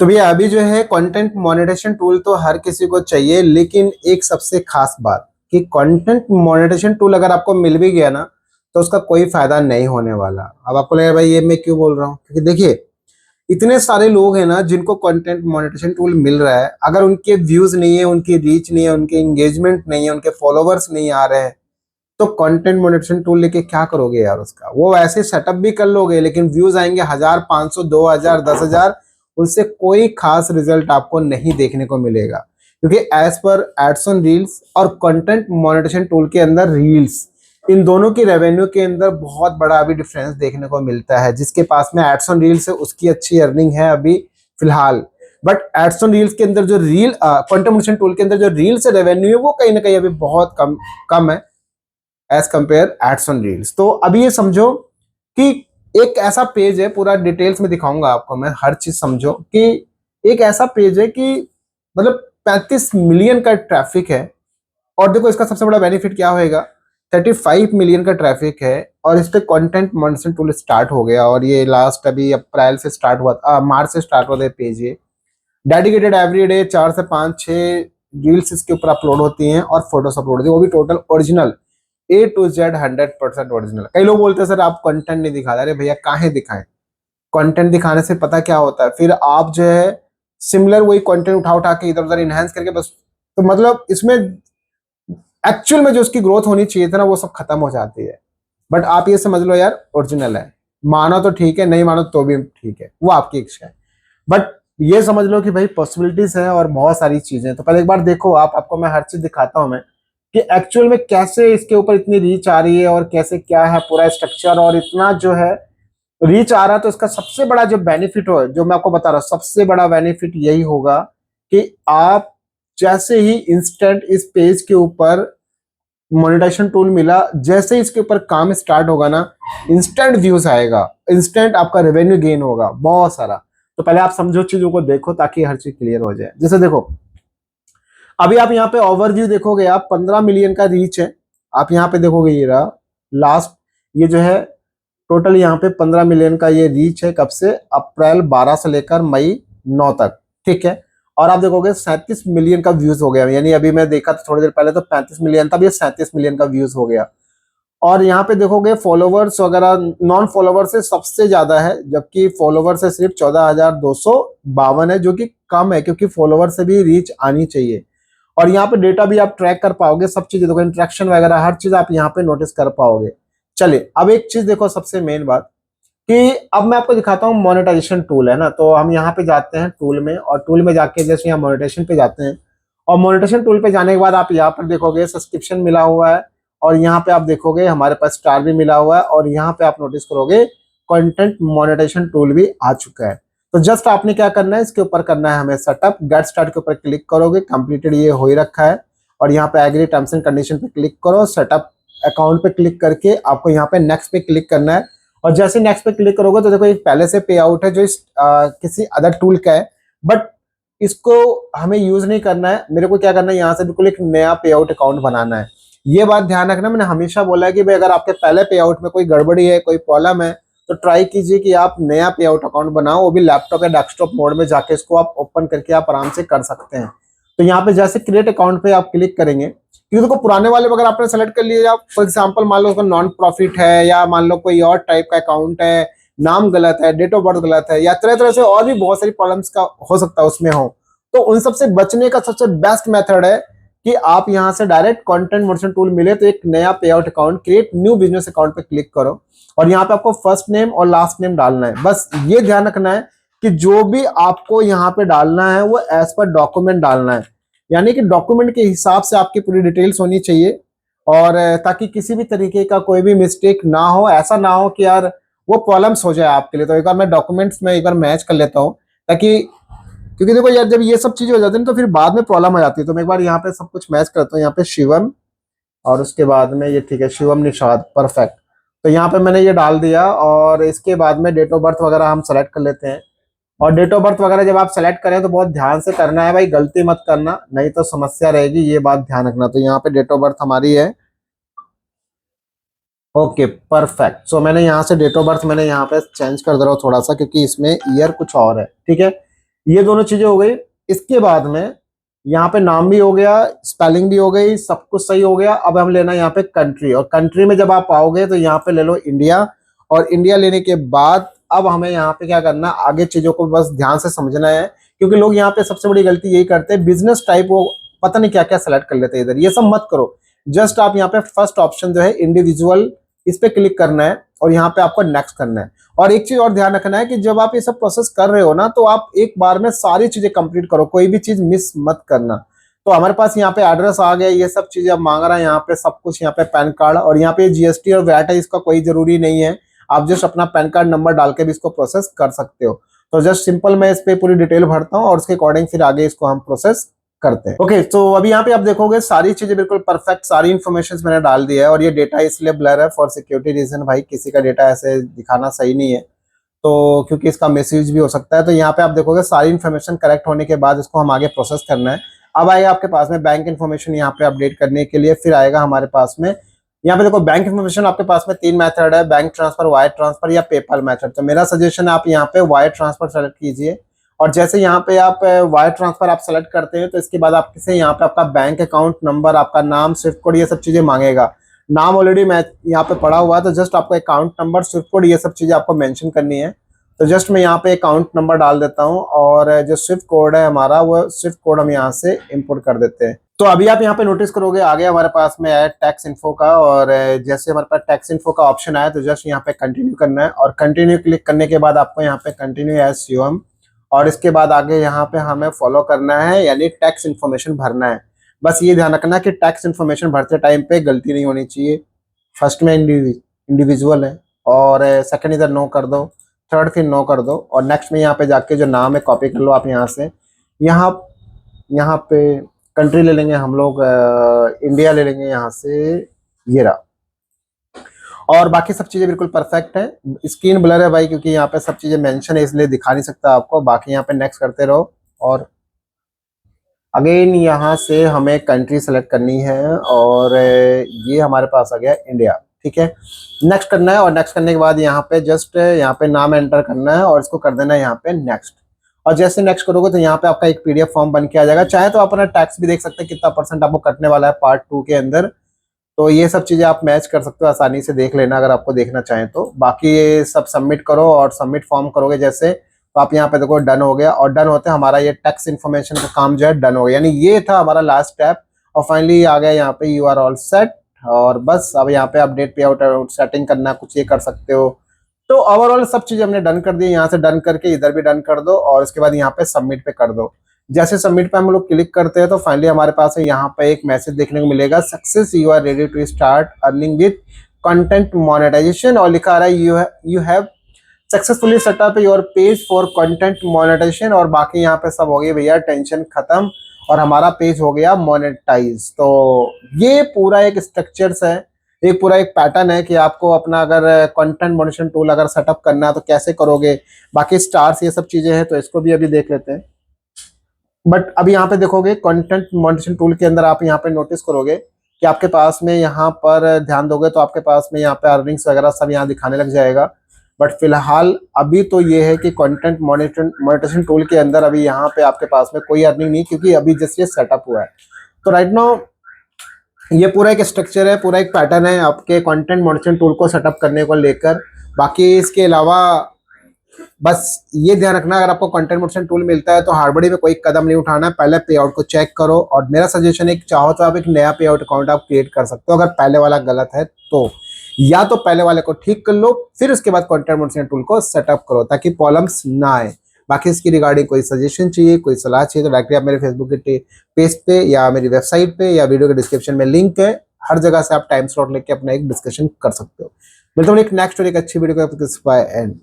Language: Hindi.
तो भैया अभी जो है कंटेंट मोनेटाइजेशन टूल तो हर किसी को चाहिए, लेकिन एक सबसे खास बात कि कंटेंट मोनेटाइजेशन टूल अगर आपको मिल भी गया ना तो उसका कोई फायदा नहीं होने वाला। अब आपको लगेगा भाई ये मैं क्यों बोल रहा हूँ, क्योंकि देखिए इतने सारे लोग हैं ना जिनको कंटेंट मोनेटाइजेशन टूल मिल रहा है, अगर उनके व्यूज नहीं है, उनकी रीच नहीं है, उनके एंगेजमेंट नहीं है, उनके फॉलोवर्स नहीं आ रहे हैं, तो कंटेंट मोनेटाइजेशन टूल लेके क्या करोगे यार? उसका वो वैसे सेटअप भी कर लोगे लेकिन व्यूज आएंगे 1000, 500, 2000, 10,000, उससे कोई खास रिजल्ट आपको नहीं देखने को मिलेगा। क्योंकि as per ads on reels और कंटेंट मोनेटाइजेशन टूल के अंदर रील्स, इन दोनों की रेवेन्यू के अंदर बहुत बड़ा अभी डिफरेंस देखने को मिलता है। जिसके पास में एड्स ऑन रील्स है उसकी अच्छी अर्निंग है अभी फिलहाल, बट एड्स ऑन रील्स के अंदर जो कंटेंट मोनेटाइजेशन टूल के अंदर जो रील्स रेवेन्यू है वो कहीं ना कहीं अभी बहुत कम कम है as compare ads on reels. तो अभी ये समझो कि एक ऐसा पेज है, पूरा डिटेल्स में दिखाऊंगा आपको मैं, हर चीज समझो कि एक ऐसा पेज है कि मतलब 35 मिलियन का ट्रैफिक है। और देखो इसका सबसे बड़ा बेनिफिट क्या होएगा, 35 मिलियन का ट्रैफिक है और इस पे कंटेंट मॉनिटरिंग टूल स्टार्ट हो गया, और ये लास्ट अभी अप्रैल से स्टार्ट हुआ था, मार्च से स्टार्ट हुआ था पेज। ये डेडिकेटेड एवरी डे 4 से 5 6 रील्स इसके ऊपर अपलोड होती हैं और फोटोस अपलोड होती है, वो भी total original A to Z 100% original. कई लोग बोलते हैं सर आप कंटेंट नहीं दिखा रहे। अरे भैया काहे दिखाएं? कंटेंट दिखाने से पता क्या होता है, फिर आप जो है सिमिलर वही कंटेंट उठा उठा के इधर उधर इनहेंस करके बस, तो मतलब इसमें एक्चुअल में जो उसकी ग्रोथ होनी चाहिए थी ना वो सब खत्म हो जाती है। बट आप ये समझ लो यार ओरिजिनल है, मानो तो ठीक है, नहीं मानो तो भी ठीक है, वो आपकी इच्छा है। बट ये समझ लो कि भाई पॉसिबिलिटीज है और बहुत सारी चीजें। तो पहले एक बार देखो आप, आपको मैं हर चीज दिखाता हूँ मैं कि एक्चुअल में कैसे इसके ऊपर इतनी रीच आ रही है और कैसे क्या है पूरा स्ट्रक्चर, और इतना जो है रीच आ रहा है। तो इसका सबसे बड़ा जो बेनिफिट हो, जो मैं आपको बता रहा हूँ, सबसे बड़ा बेनिफिट यही होगा कि आप जैसे ही इंस्टेंट इस पेज के ऊपर मोनेटाइजेशन टूल मिला, जैसे ही इसके ऊपर काम स्टार्ट होगा ना, इंस्टेंट व्यूज आएगा, इंस्टेंट आपका रेवेन्यू गेन होगा बहुत सारा। तो पहले आप समझो चीजों को, देखो ताकि हर चीज क्लियर हो जाए। जैसे देखो अभी आप यहाँ पे ओवरव्यू देखोगे, आप 15 मिलियन का रीच है। आप यहाँ पे देखोगे ये रहा लास्ट, ये जो है टोटल यहाँ पे 15 मिलियन का ये रीच है। कब से? अप्रैल 12 से लेकर मई 9 तक, ठीक है। और आप देखोगे 37 मिलियन का व्यूज हो गया, यानी अभी मैं देखा था थोड़ी देर पहले तो 35 मिलियन था, अभी 37 मिलियन का व्यूज हो गया। और यहाँ पे देखोगे फॉलोवर्स वगैरह नॉन फॉलोवर से सबसे ज्यादा है, जबकि फॉलोवर से सिर्फ 14,252 है, जो कि कम है क्योंकि फॉलोवर से भी रीच आनी चाहिए। और यहाँ पे डेटा भी आप ट्रैक कर पाओगे, सब चीजें देखो, इंटरेक्शन वगैरह हर चीज आप यहाँ पे नोटिस कर पाओगे। चलिए अब एक चीज देखो, सबसे मेन बात कि अब मैं आपको दिखाता हूँ मोनेटाइजेशन टूल है ना। तो हम यहाँ पे जाते हैं टूल में, और टूल में जाके जैसे यहाँ मोनेटाइजेशन पे जाते हैं, और मोनेटाइजेशन टूल पे जाने के बाद आप यहाँ पर देखोगे सब्सक्रिप्शन मिला हुआ है, और यहाँ पे आप देखोगे हमारे पास स्टार भी मिला हुआ है, और यहाँ पे आप नोटिस करोगे कंटेंट मोनेटाइजेशन टूल भी आ चुका है। तो जस्ट आपने क्या करना है, इसके ऊपर करना है हमें सेटअप, गेट स्टार्ट के ऊपर क्लिक करोगे, कंप्लीटेड ये हो ही रखा है। और यहाँ पे एग्री टर्म्स एंड कंडीशन पे क्लिक करो, सेटअप अकाउंट पे क्लिक करके आपको यहाँ पे नेक्स्ट पे क्लिक करना है। और जैसे नेक्स्ट पे क्लिक करोगे तो देखो एक पहले से पे आउट है जो इस किसी अदर टूल का है, बट इसको हमें यूज नहीं करना है। मेरे को क्या करना है, यहाँ से बिल्कुल एक नया पे आउट अकाउंट बनाना है। ये बात ध्यान रखना, मैंने हमेशा बोला है कि भाई अगर आपके पहले पे आउट में कोई गड़बड़ी है, कोई प्रॉब्लम है, तो ट्राई कीजिए कि आप नया पे आउट अकाउंट बनाओ, वो भी लैपटॉप या डेस्कटॉप मोड में जाके इसको आप ओपन करके आप आराम से कर सकते हैं। तो यहाँ पे जैसे क्रिएट अकाउंट पे आप क्लिक करेंगे, क्योंकि देखो पुराने वाले अगर आपने सेलेक्ट कर लिए, आप फॉर एग्जांपल मान लो उसका नॉन प्रॉफिट है, या मान लो कोई और टाइप का अकाउंट है, नाम गलत है, डेट ऑफ बर्थ गलत है, या तरह तरह से और भी बहुत सारी प्रॉब्लम्स का हो सकता है उसमें हो, तो उन सबसे बचने का सबसे बेस्ट मेथड है कि आप यहां से डायरेक्ट कंटेंट मोनेटाइजेशन टूल मिले तो एक नया पे out account, create new business account पे क्लिक करो, और यहाँ पे आपको फर्स्ट नेम और लास्ट नेम डालना है। बस ये ध्यान रखना है कि जो भी आपको यहाँ पे डालना है वो एज पर डॉक्यूमेंट डालना है, यानी कि डॉक्यूमेंट के हिसाब से आपकी पूरी डिटेल्स होनी चाहिए, और ताकि किसी भी तरीके का कोई भी मिस्टेक ना हो। ऐसा ना हो कि यार वो प्रॉब्लम्स हो जाए आपके लिए। तो एक बार मैं डॉक्यूमेंट्स में एक बार मैच कर लेता हूँ, ताकि, क्योंकि देखो यार जब ये सब चीजें हो जाती है तो फिर बाद में प्रॉब्लम आ जाती है। तो मैं एक बार यहाँ पे सब कुछ मैच करता हूँ, यहाँ पे शिवम, और उसके बाद में ये ठीक है शिवम निषाद, परफेक्ट। तो यहाँ पे मैंने ये डाल दिया, और इसके बाद में डेट ऑफ बर्थ वगैरह हम सेलेक्ट कर लेते हैं। और डेट ऑफ बर्थ वगैरह जब आप सेलेक्ट करें तो बहुत ध्यान से करना है भाई, गलती मत करना, नहीं तो समस्या रहेगी, ये बात ध्यान रखना। तो यहाँ पे डेट ऑफ बर्थ हमारी है, ओके परफेक्ट। सो मैंने यहाँ से डेट ऑफ बर्थ मैंने यहाँ पे चेंज कर दे रहा हूँ थोड़ा सा, क्योंकि इसमें ईयर कुछ और है, ठीक है। ये दोनों चीजें हो गई। इसके बाद में यहाँ पे नाम भी हो गया, स्पेलिंग भी हो गई, सब कुछ सही हो गया। अब हम लेना यहाँ पे कंट्री, और कंट्री में जब आप आओगे तो यहाँ पे ले लो इंडिया, और इंडिया लेने के बाद अब हमें यहाँ पे क्या करना, आगे चीजों को बस ध्यान से समझना है, क्योंकि लोग यहाँ पे सबसे बड़ी गलती यही करते हैं, बिजनेस टाइप वो पता नहीं क्या क्या सेलेक्ट कर लेते हैं इधर। ये सब मत करो, जस्ट आप यहाँ पे फर्स्ट ऑप्शन जो है इंडिविजुअल, इस पे क्लिक करना है और यहाँ पे आपको नेक्स्ट करना है। और एक चीज और ध्यान रखना है कि जब आप ये सब प्रोसेस कर रहे हो ना, तो आप एक बार में सारी चीजें कंप्लीट करो, कोई भी चीज मिस मत करना। तो हमारे पास यहाँ पे एड्रेस आ गया, ये सब चीजें अब मांग रहा है यहाँ पे सब कुछ, यहाँ पे पैन कार्ड, और यहाँ पे जीएसटी और वैट है, इसका कोई जरूरी नहीं है, आप जस्ट अपना पैन कार्ड नंबर डाल के भी इसको प्रोसेस कर सकते हो। तो जस्ट सिंपल मैं इस पे पूरी डिटेल भरता हूँ और उसके अकॉर्डिंग फिर आगे इसको हम प्रोसेस करते हैं। ओके, तो अभी यहाँ पे आप देखोगे सारी चीजें बिल्कुल परफेक्ट, सारी इन्फॉर्मेशन मैंने डाल दिया है, और ये डेटा इसलिए ब्लर है फॉर सिक्योरिटी रीजन, भाई किसी का डेटा ऐसे दिखाना सही नहीं है, तो क्योंकि इसका मिसयूज भी हो सकता है। तो यहाँ पे आप देखोगे सारी इन्फॉर्मेशन करेक्ट होने के बाद इसको हम आगे प्रोसेस करना है। अब आएगा आपके पास में बैंक इन्फॉर्मेशन यहाँ पे अपडेट करने के लिए, फिर आएगा हमारे पास में यहाँ पे देखो बैंक इन्फॉर्मेशन, आपके पास में 3 मेथड है, बैंक ट्रांसफर, वायर ट्रांसफर या पेपल मेथड। तो मेरा सजेशन है आप यहाँ पे वायर ट्रांसफर सेलेक्ट कीजिए, और जैसे यहाँ पे आप वायर ट्रांसफर आप सेलेक्ट करते हैं तो इसके बाद आपसे से यहाँ पे आपका बैंक अकाउंट नंबर, आपका नाम, स्विफ्ट कोड, ये सब चीजें मांगेगा। नाम ऑलरेडी मैं यहाँ पे पढ़ा हुआ है, तो जस्ट आपको अकाउंट नंबर, स्विफ्ट कोड, ये सब चीजें आपको मेंशन करनी है। तो जस्ट मैं यहाँ पे अकाउंट नंबर डाल देता हूँ, और जो स्विफ्ट कोड है हमारा, वो स्विफ्ट कोड हम यहाँ से इंपोर्ट कर देते हैं। तो अभी आप यहाँ पे नोटिस करोगे आगे हमारे पास में आया टैक्स इन्फो का, और जैसे हमारे पास टैक्स इन्फो का ऑप्शन आया तो जस्ट यहाँ पे कंटिन्यू करना है, और कंटिन्यू क्लिक करने के बाद आपको यहाँ पे कंटिन्यू एज यूएम, और इसके बाद आगे यहाँ पे हमें फॉलो करना है, यानी टैक्स इन्फॉर्मेशन भरना है। बस ये ध्यान रखना कि टैक्स इन्फॉर्मेशन भरते टाइम पे गलती नहीं होनी चाहिए। फर्स्ट में इंडिविजुअल है, और सेकंड इधर नो कर दो, थर्ड फिर नो कर दो, और नेक्स्ट में यहाँ पे जाके जो नाम है कॉपी कर लो आप यहाँ से। यहाँ यहाँ पे कंट्री ले लेंगे हम लोग, इंडिया ले लेंगे यहाँ से, ये रहा। और बाकी सब चीजें बिल्कुल परफेक्ट है। स्क्रीन ब्लर है भाई, क्योंकि यहाँ पे सब चीजें मेंशन है, इसलिए दिखा नहीं सकता आपको। बाकी यहाँ पे नेक्स्ट करते रहो, और अगेन यहाँ से हमें कंट्री सेलेक्ट करनी है, और ये हमारे पास आ गया इंडिया, ठीक है। नेक्स्ट करना है, और नेक्स्ट करने के बाद यहाँ पे जस्ट यहाँ पे नाम एंटर करना है, और इसको कर देना है यहाँ पे नेक्स्ट। और जैसे नेक्स्ट करोगे तो यहाँ पे आपका एक पीडीएफ फॉर्म बन के आ जाएगा। चाहे तो आप अपना टैक्स भी देख सकते हैं, कितना % आपको कटने वाला है पार्ट 2 के अंदर। तो ये सब चीजें आप मैच कर सकते हो, आसानी से देख लेना अगर आपको देखना चाहें तो। बाकी ये सब सबमिट करो, और सबमिट फॉर्म करोगे जैसे, तो आप यहाँ पे देखो डन हो गया, और डन होते हमारा ये टैक्स इन्फॉर्मेशन का काम जो है डन हो गया, यानी ये था हमारा लास्ट स्टेप। और फाइनली आ गया यहाँ पे यू आर ऑल सेट, और बस अब यहाँ पे अपडेट पे आउट सेटिंग करना, कुछ ये कर सकते हो। तो ओवरऑल सब चीज हमने डन कर दी। यहाँ से डन करके इधर भी डन कर दो, और उसके बाद यहाँ पे सबमिट पे कर दो। जैसे सबमिट पे हम लोग क्लिक करते हैं तो फाइनली हमारे पास है यहाँ पे एक मैसेज देखने को मिलेगा, success, you are ready to start earning with content monetisation, और लिखा आ रहा है you have successfully set up your page for content monetisation. और बाकी यहाँ पे सब हो गई भैया, टेंशन खत्म, और हमारा पेज हो गया मोनेटाइज। तो ये पूरा एक स्ट्रक्चर्स है, एक पूरा एक पैटर्न है कि आपको अपना अगर कंटेंट मोनेटाइजेशन टूल अगर सेटअप करना है तो कैसे करोगे। बाकी स्टार्स ये सब चीजें हैं, तो इसको भी अभी देख लेते हैं। बट अभी यहाँ पे देखोगे कंटेंट मोनेटाइजेशन टूल के अंदर आप यहाँ पे नोटिस करोगे कि आपके पास में यहाँ पर ध्यान दोगे तो आपके पास में यहाँ पे अर्निंग्स वगैरह सब यहाँ दिखाने लग जाएगा। बट फिलहाल अभी तो ये है कि कंटेंट मोनेटाइजेशन टूल के अंदर अभी यहाँ पे आपके पास में कोई अर्निंग नहीं, क्योंकि अभी जस्ट ये सेटअप हुआ है। तो राइट नाउ ये पूरा एक स्ट्रक्चर है, पूरा एक पैटर्न है आपके कंटेंट मोनेटाइजेशन टूल को सेटअप करने को लेकर। बाकी इसके अलावा बस ये ध्यान रखना, अगर आपको कंटेंट मोनेटाइजेशन टूल मिलता है तो हड़बड़ी में कोई कदम नहीं उठाना है, पहले पे आउट को चेक करो। और मेरा सजेशन है, चाहो तो आप एक नया पे आउट अकाउंट आप क्रिएट कर सकते हो अगर पहले वाला गलत है तो, या तो पहले वाले को ठीक कर लो, फिर उसके बाद कंटेंट मोनेटाइजेशन टूल को सेटअप करो ताकि प्रॉब्लम्स ना आए। बाकी इसकी रिगार्डिंग कोई सजेशन चाहिए, कोई सलाह चाहिए, तो डायरेक्टली आप मेरे फेसबुक के पेज पे या मेरी वेबसाइट पे या वीडियो के डिस्क्रिप्शन में लिंक है, हर जगह से आप टाइम स्लॉट लेके अपना एक डिस्कशन कर सकते हो। मिलता हूँ एक नेक्स्ट और एक अच्छी वीडियो को, एंड